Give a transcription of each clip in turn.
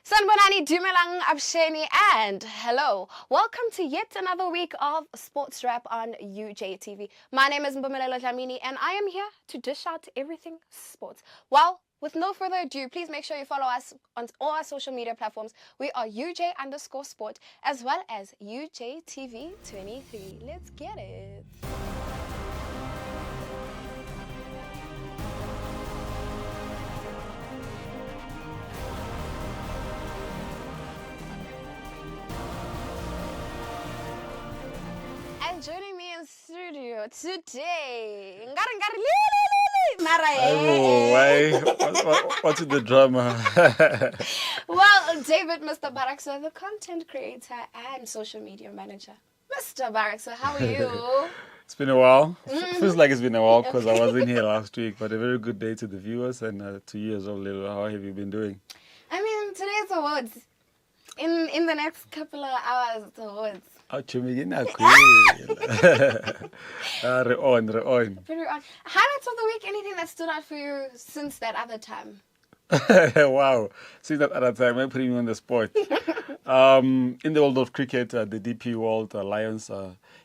Sanbonani Dumelang Absheni and hello. Welcome to yet another week of Sports Wrap on UJTV. My name is Mpumelelo Dlamini and I am here to dish out everything sports. Well, with no further ado, please make sure you follow us on all our social media platforms. We are UJ_sport as well as UJTV23. Let's get it. And joining me in studio today, Oh, why? What's the drama? well, David, Mr. Barakso, the content creator and social media manager. Mr. Barakso, how are you? It's been a while. Feels like it's been a while because I wasn't here last week. But a very good day to the viewers and to you as well, Lilo. How have you been doing? I mean, today's awards. In the next couple of hours, the awards. Re on. Very on. Highlights of the week, anything that stood out for you since that other time? Wow. Since that other time, I'm putting you on the spot. In the world of cricket, the DP World Lions,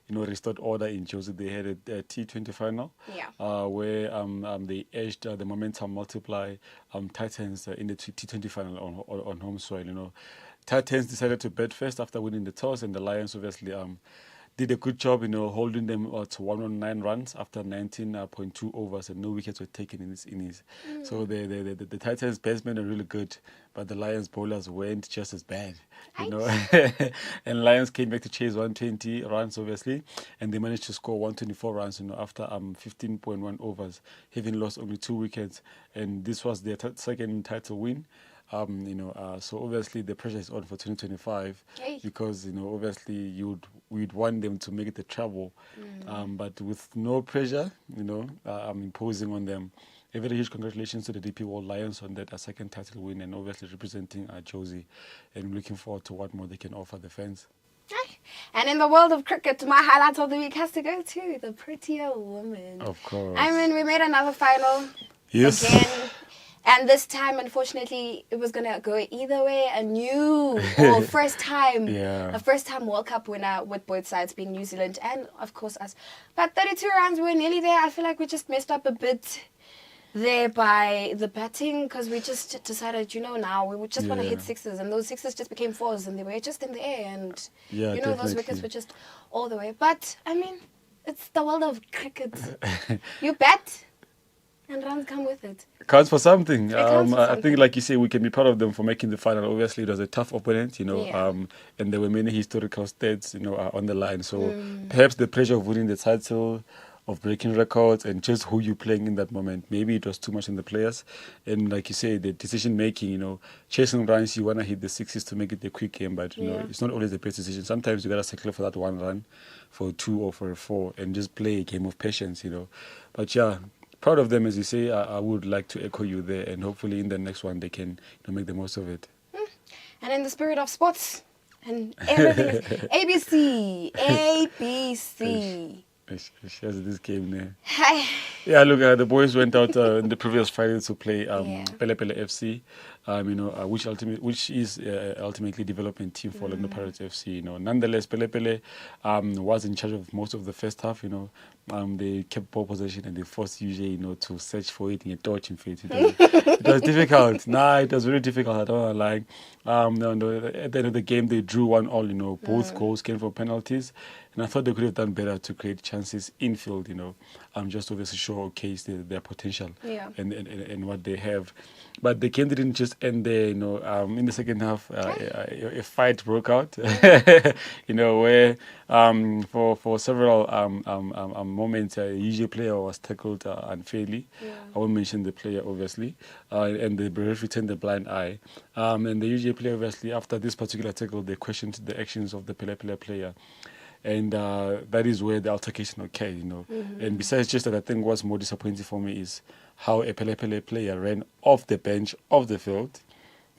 restored order in Jersey. They had a T20 final, where they edged the momentum multiply Titans in the T20 final on home soil. Titans decided to bat first after winning the toss, and the Lions obviously did a good job, holding them to 109 runs after 19.2 overs, and no wickets were taken in this innings. So the Titans batsmen are really good, but the Lions bowlers weren't just as bad, And Lions came back to chase 120 runs, obviously, and they managed to score 124 runs, after 15.1 overs, having lost only 2 wickets, and this was their second title win. So obviously the pressure is on for 2025 because, obviously we'd want them to make it a travel, but with no pressure, I'm imposing on them. A very huge congratulations to the DP World Lions on that second title win and obviously representing Josie, and looking forward to what more they can offer the fans. And in the world of cricket, my highlight of the week has to go to the prettier woman. Of course. I mean, we made another final. Yes. Again. And this time, unfortunately, it was going to go either way. A first time World Cup winner with both sides being New Zealand and, of course, us. But 32 rounds, we were nearly there. I feel like we just messed up a bit there by the batting because we just decided, now we would just want to hit sixes. And those sixes just became fours and they were just in the air. And, those wickets were just all the way. But, I mean, it's the world of cricket. You bat and runs come with it. Counts for something. I think, like you say, we can be proud of them for making the final. Obviously, it was a tough opponent, and there were many historical stats, on the line. So perhaps the pressure of winning the title, of breaking records, and just who you're playing in that moment, maybe it was too much on the players. And like you say, the decision making, chasing runs, you want to hit the sixes to make it a quick game, but it's not always the best decision. Sometimes you got to settle for that one run, for a 2 or for a 4, and just play a game of patience, But yeah, proud of them, as you say. I would like to echo you there, and hopefully in the next one they can make the most of it. And in the spirit of sports and everything is ABC. She has this game there. Hi. Yeah, look, the boys went out in the previous Friday to play Pele Pele FC, which is ultimately development team for Orlando Pirates FC. Nonetheless, Pele Pele was in charge of most of the first half. They kept ball possession and they forced UJ, to search for it in a torch. In fact, it was difficult. It was very difficult. I don't like. At the end of the game, they drew 1-1. Both goals came from penalties. And I thought they could have done better to create chances infield, just obviously showcase their potential and what they have. But the game didn't just end there, in the second half, a fight broke out, where for several moments, a UJ player was tackled unfairly. I won't mention the player, obviously, and the referee turned a blind eye. And the UJ player, obviously, after this particular tackle, they questioned the actions of the Pele player. And that is where the altercation occurred, And besides just that, I think what's more disappointing for me is how a Pele player ran off the bench of the field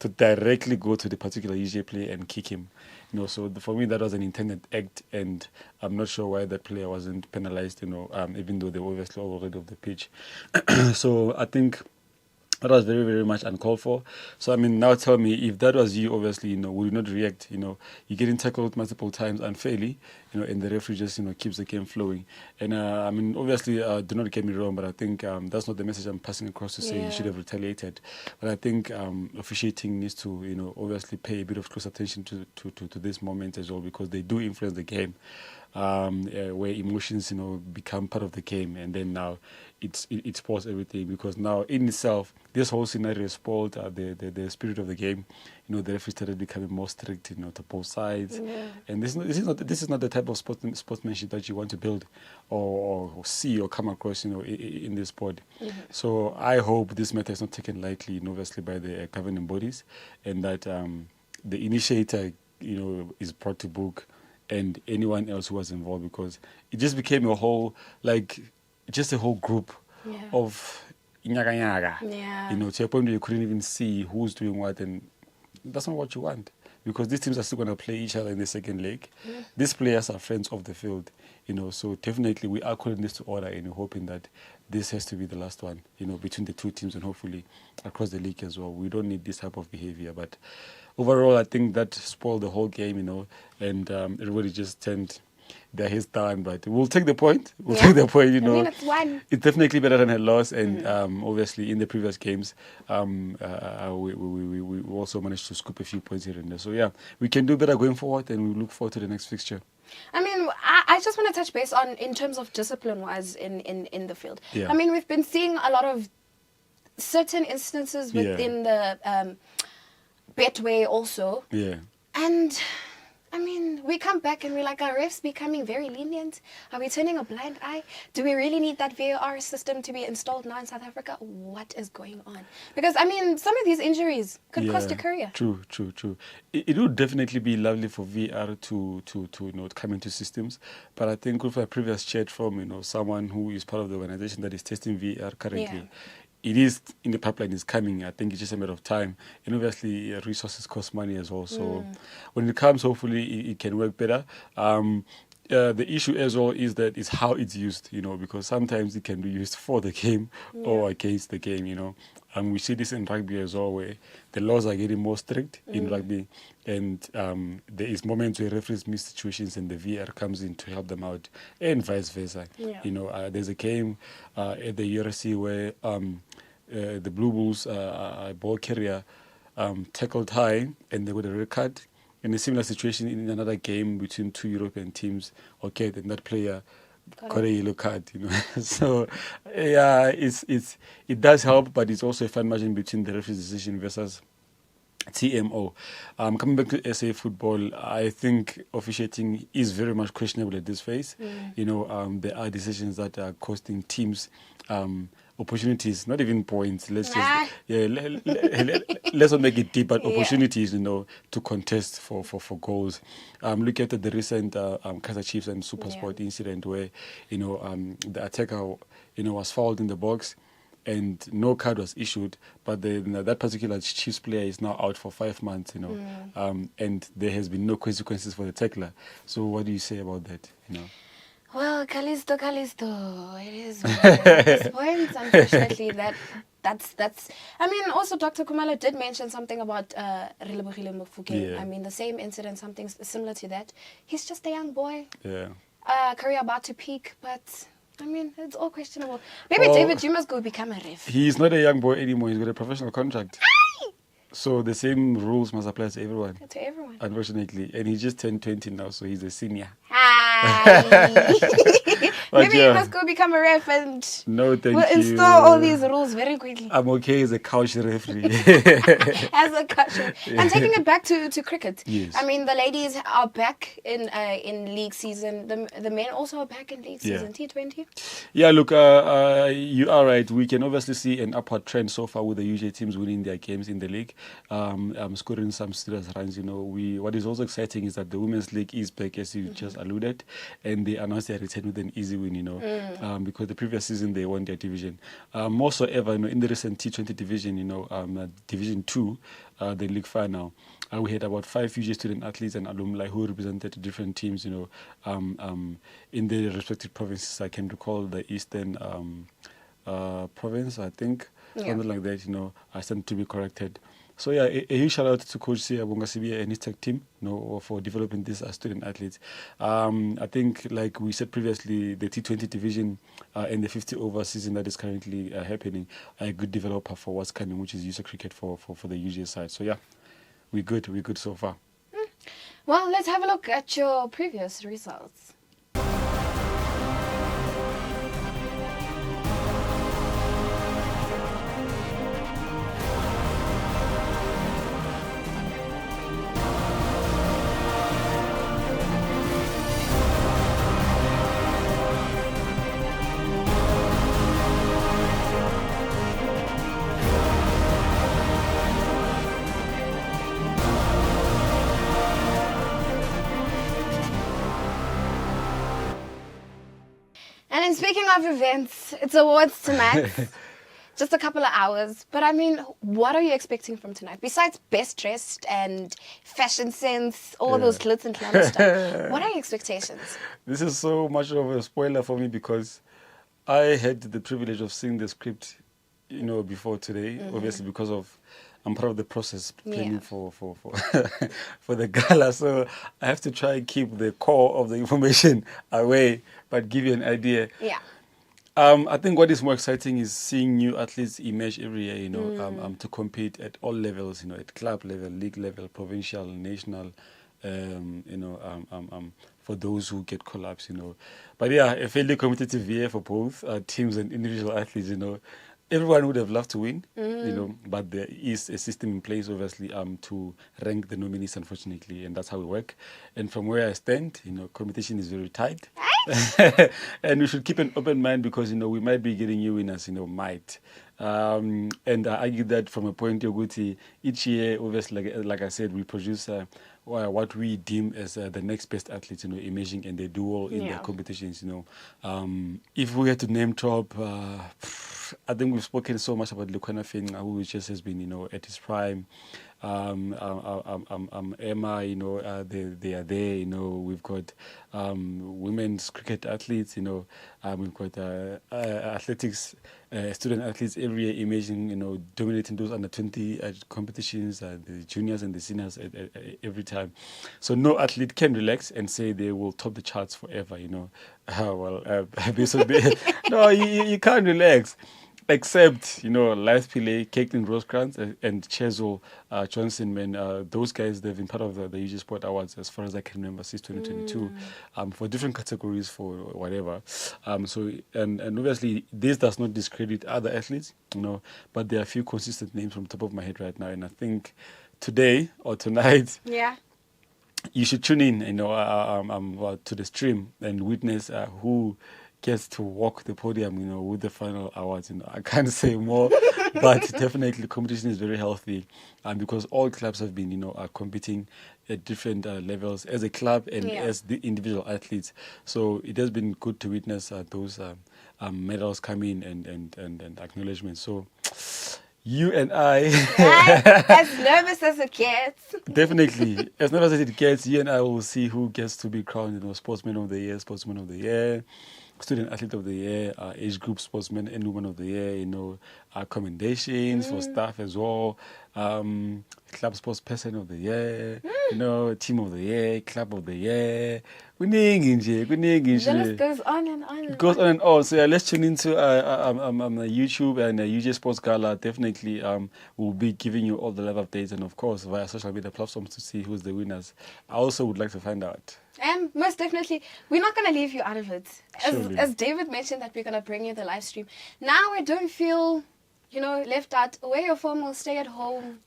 to directly go to the particular UJ player and kick him. So for me, that was an intended act, and I'm not sure why that player wasn't penalized, even though they were obviously already off the pitch. So I think That was very, very much uncalled for. So, I mean, now tell me, if that was you, obviously, would you not react? You're getting tackled multiple times unfairly, and the referee just, keeps the game flowing. And, I mean, obviously, do not get me wrong, but I think that's not the message I'm passing across to say you should have retaliated. But I think officiating needs to, obviously pay a bit of close attention to this moment as well, because they do influence the game. Where emotions, become part of the game, and then now it spoils everything, because now in itself this whole scenario spoiled the spirit of the game. The referee started becoming more strict, to both sides, and this is not the type of sportsmanship that you want to build or see or come across, in this sport. So I hope this matter is not taken lightly, obviously by the governing bodies, and that the initiator, is brought to book, and anyone else who was involved, because it just became a whole, just a whole group of nyaga, to a point where you couldn't even see who's doing what, and that's not what you want, because these teams are still going to play each other in the second leg. These players are friends of the field, so definitely we are calling this to order, and hoping that this has to be the last one, between the two teams, and hopefully across the league as well. We don't need this type of behavior, but overall, I think that spoiled the whole game, and everybody just turned their heads down. But we'll take the point. Take the point, I mean, it's one. It's definitely better than a loss, and obviously in the previous games, we also managed to scoop a few points here and there. So yeah, we can do better going forward, and we look forward to the next fixture. I mean, I just want to touch base on, in terms of discipline-wise in the field. Yeah. I mean, we've been seeing a lot of certain instances within the Betway also. Yeah. And I mean, we come back and we're like, are refs becoming very lenient? Are we turning a blind eye? Do we really need that VAR system to be installed now in South Africa? What is going on? Because, I mean, some of these injuries could cost a career. True. It would definitely be lovely for VAR to come into systems. But I think with a previous chat from, someone who is part of the organization that is testing VAR currently, it is in the pipeline, is coming. I think it's just a matter of time. And obviously, resources cost money as well. So when it comes, hopefully, it can work better. The issue as well is how it's used, because sometimes it can be used for the game or against the game, And we see this in rugby as well, where the laws are getting more strict in rugby, and there is moments where referees miss situations and the VAR comes in to help them out, and vice versa. There's a game at the URC where the Blue Bulls ball carrier tackled high, and they got a red card. In a similar situation in another game between two European teams, then that player got a yellow card, So yeah, it does help, but it's also a fine margin between the referee's decision versus TMO. Coming back to SA football, I think officiating is very much questionable at this phase. There are decisions that are costing teams opportunities, not even points. Let's not make it deep, but opportunities, to contest for goals. Look at the recent Kaizer Chiefs and SuperSport incident where, the attacker, was fouled in the box, and no card was issued, but that particular Chiefs player is now out for 5 months, and there has been no consequences for the tackler. So what do you say about that, Well, Callisto, it is at this point, unfortunately, that's. I mean, also Dr. Kumalo did mention something about Relebohile Mofokeng. I mean, the same incident, something similar to that. He's just a young boy. Yeah. Career about to peak, but I mean, it's all questionable. Maybe David, you must go become a ref. He's not a young boy anymore. He's got a professional contract. So the same rules must apply to everyone. To everyone. Unfortunately. And he just turned 20 now, so he's a senior. Maybe you must go become a ref and we'll install all these rules very quickly. I'm okay as a couch referee. As a couch referee. And taking it back to cricket. Yes. I mean, the ladies are back in league season. The men also are back in league season. T20. Yeah, look, you are right. We can obviously see an upward trend so far with the UJ teams winning their games in the league, scoring some serious runs. What is also exciting is that the women's league is back, as you just alluded, and they announced their return with an easy win. Because the previous season they won their division. More so ever, in the recent T20 division, Division 2, the league final, we had about 5 UJ student athletes and alumni who represented different teams, in the respective provinces. I can recall the Eastern province, I think. something like that, I stand to be corrected. So yeah, a huge shout out to Coach Sia Bongasibi and his tech team, for developing these student athletes. I think, like we said previously, the T20 division and the 50 over season that is currently happening are a good developer for what's coming, which is user cricket for the UJ side. So yeah, we're good so far. Well, let's have a look at your previous results. And then speaking of events, it's awards tonight. Just a couple of hours. But I mean, what are you expecting from tonight? Besides best dressed and fashion sense, all those glitz and glamour stuff. What are your expectations? This is so much of a spoiler for me because I had the privilege of seeing the script, before today. Obviously, because I'm part of the process planning for for the gala, so I have to try and keep the core of the information away, but give you an idea. Yeah. I think what is more exciting is seeing new athletes emerge every year, to compete at all levels, at club level, league level, provincial, national, for those who get call-ups, But yeah, a fairly competitive year for both teams and individual athletes, Everyone would have loved to win, but there is a system in place, obviously, to rank the nominees, unfortunately, and that's how we work. And from where I stand, competition is very tight. And we should keep an open mind because, we might be getting new winners, might. And I argue that from a point of view, each year, obviously, like I said, we produce what we deem as the next best athletes, emerging, and they do well in their competitions, If we had to name drop, I think we've spoken so much about Lukhwana Fenga, who just has been, at his prime. Emma, they are there, we've got women's cricket athletes, we've got athletics, student athletes every year emerging, dominating those under 20 competitions, the juniors and the seniors every time. So no athlete can relax and say they will top the charts forever, no, you can't relax. Except, Life Pillay, Caitlin Rosecrans, and Chezo Johnson, man, those guys, they've been part of the UJ Sport Awards, as far as I can remember, since 2022, for different categories, for whatever. And obviously, this does not discredit other athletes, but there are a few consistent names from the top of my head right now, and I think today or tonight, you should tune in, to the stream and witness who gets to walk the podium, with the final awards. I can't say more, but definitely competition is very healthy, because all clubs have been, competing at different levels as a club and as the individual athletes. So it has been good to witness those medals come in and acknowledgement. So you and I, as nervous as it gets. Definitely, as nervous as it gets, you and I will see who gets to be crowned, Sportsman of the Year, Sportsman of the Year, Student Athlete of the Year, Age Group Sportsman and Woman of the Year, commendations for staff as well, Club Sports Person of the Year, Team of the Year, Club of the Year. The list goes on and on. It goes on and on. So yeah, let's tune into YouTube and UJ Sports Gala. Definitely, we'll be giving you all the live updates and of course via social media platforms to see who's the winners. I also would like to find out. And most definitely, we're not going to leave you out of it. As David mentioned that we're going to bring you the live stream. Now we don't feel, left out. Wear your formal, stay at home.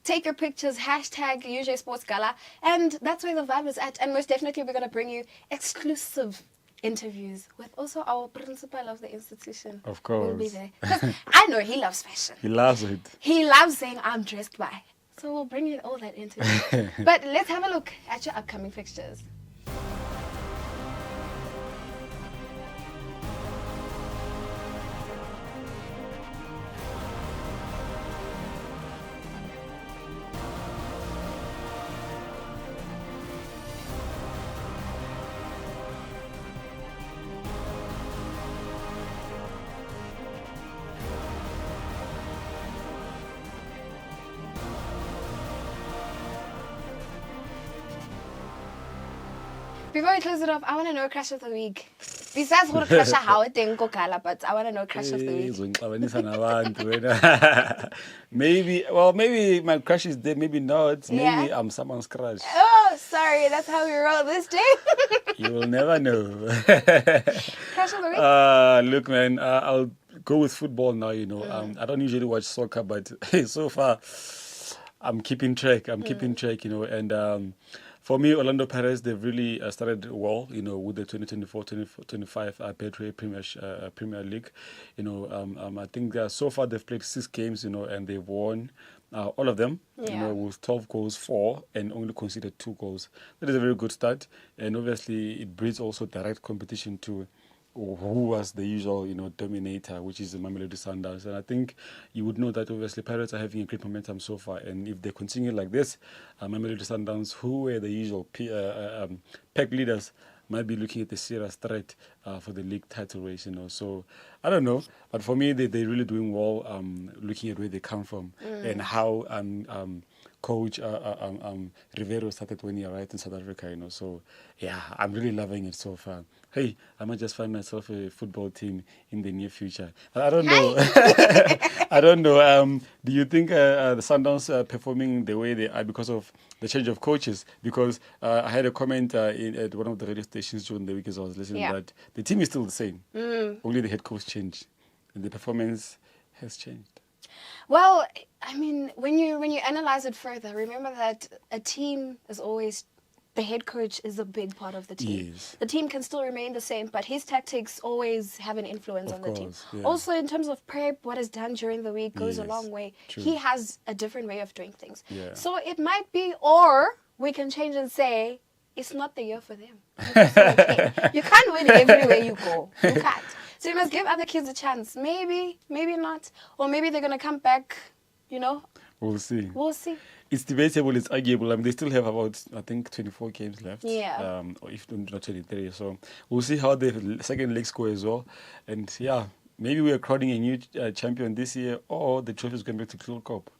Take your pictures, hashtag UJ Sports Gala. And that's where the vibe is at. And most definitely, we're going to bring you exclusive interviews with also our principal of the institution. Of course. We'll be there. Because I know he loves fashion. He loves it. He loves saying, I'm dressed by. So we'll bring you all that interview. But let's have a look at your upcoming fixtures. Before we close it off, I want to know crush of the week. Besides what crush how it didn't go gala, but I want to know crush of the week. Maybe my crush is there, maybe not. Maybe I'm someone's crush. Oh, sorry, that's how we roll this day. You will never know. Crush of the week? Look, man, I'll go with football now, I don't usually watch soccer, but so far I'm keeping track, and for me, Orlando Pirates, they've really started well, with the 2024-2025 Betway Premier League. I think so far they've played 6 games, and they've won all of them, with 12 goals, 4, and only conceded 2 goals. That is a very good start, and obviously it breeds also direct competition to who was the usual, dominator, which is the Mamelodi Sundowns. And I think you would know that obviously Pirates are having a great momentum so far. And if they continue like this, Mamelodi Sundowns, who were the usual pack leaders, might be looking at the serious threat for the league title race, So I don't know. But for me, they're really doing well, looking at where they come from and how Coach Rivero started when he arrived in South Africa, So, yeah, I'm really loving it so far. Hey, I might just find myself a football team in the near future. I don't know. I don't know. Do you think the Sundowns are performing the way they are because of the change of coaches? Because I had a comment at one of the radio stations during the week as I was listening that the team is still the same. Only the head coach changed. And the performance has changed. Well, I mean, when you analyze it further, remember that a team is always, the head coach is a big part of the team. Yes. The team can still remain the same, but his tactics always have an influence on the team. Yeah. Also, in terms of prep, what is done during the week goes a long way. True. He has a different way of doing things. Yeah. So it might be, or we can change and say, it's not the year for them. You can't win everywhere you go. You can't. So you must give other kids a chance. Maybe, maybe not. Or maybe they're going to come back, We'll see. We'll see. It's debatable, it's arguable. They still have about, I think, 24 games left. Yeah. Or if not 23. So we'll see how the second legs go as well. And yeah, maybe we are crowning a new champion this year, or the trophy is going back to Club Cup.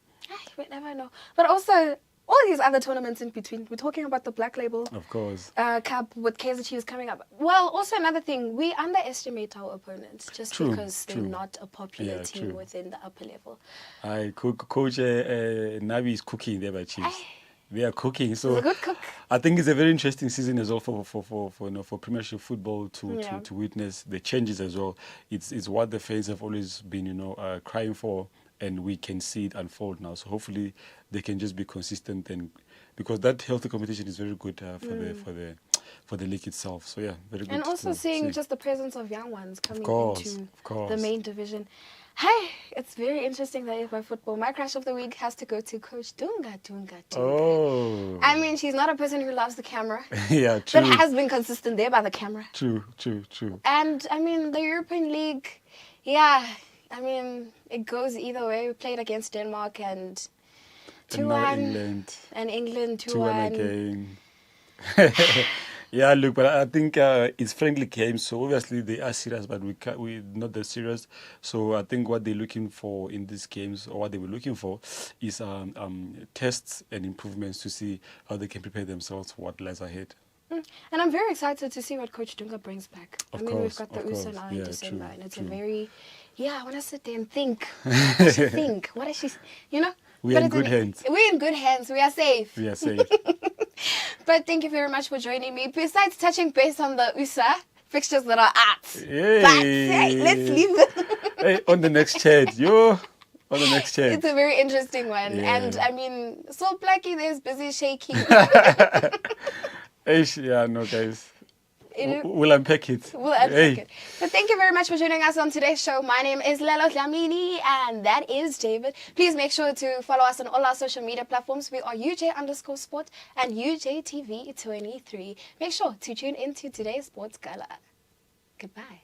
We never know. But also, all these other tournaments in between. We're talking about the Black Label. Of course. Cup with Kaizer Chiefs coming up. Well, also another thing, we underestimate our opponents just because they're not a popular team within the upper level. Coach Nabi is cooking there by Chiefs. They are cooking. So he's a good cook. I think it's a very interesting season as well for Premiership football to witness the changes as well. It's what the fans have always been crying for. And we can see it unfold now. So hopefully they can just be consistent, and because that healthy competition is very good for the league itself. So yeah, very good. And also seeing just the presence of young ones coming into the main division. Hey, it's very interesting that it's by football. My crush of the week has to go to Coach Dunga. Oh. I mean, she's not a person who loves the camera. Yeah, true. But has been consistent there by the camera. True. And I mean, the European League, I mean, it goes either way. We played against Denmark and 2-1. And England 2-1 again. Yeah, look, but I think it's friendly games, so obviously they are serious, but we're not that serious. So I think what they're looking for in these games, or what they were looking for, is tests and improvements to see how they can prepare themselves for what lies ahead. And I'm very excited to see what Coach Dunga brings back. We've got the USA now in December, and it's a very... I want to sit there and think. What does she think? What does she... We're in good hands. We're in good hands. We are safe. We are safe. But thank you very much for joining me. Besides touching base on the USA fixtures that are out. Yay. But let's leave it. On the next chat. On the next chat. It's a very interesting one. Yeah. And I mean, so Blackie there's busy shaking. Guys. We'll unpack it. It. But thank you very much for joining us on today's show. My name is Lelo Dlamini, and that is David. Please make sure to follow us on all our social media platforms. We are UJ_sport and UJTV 23. Make sure to tune into today's Sports Gala. Goodbye.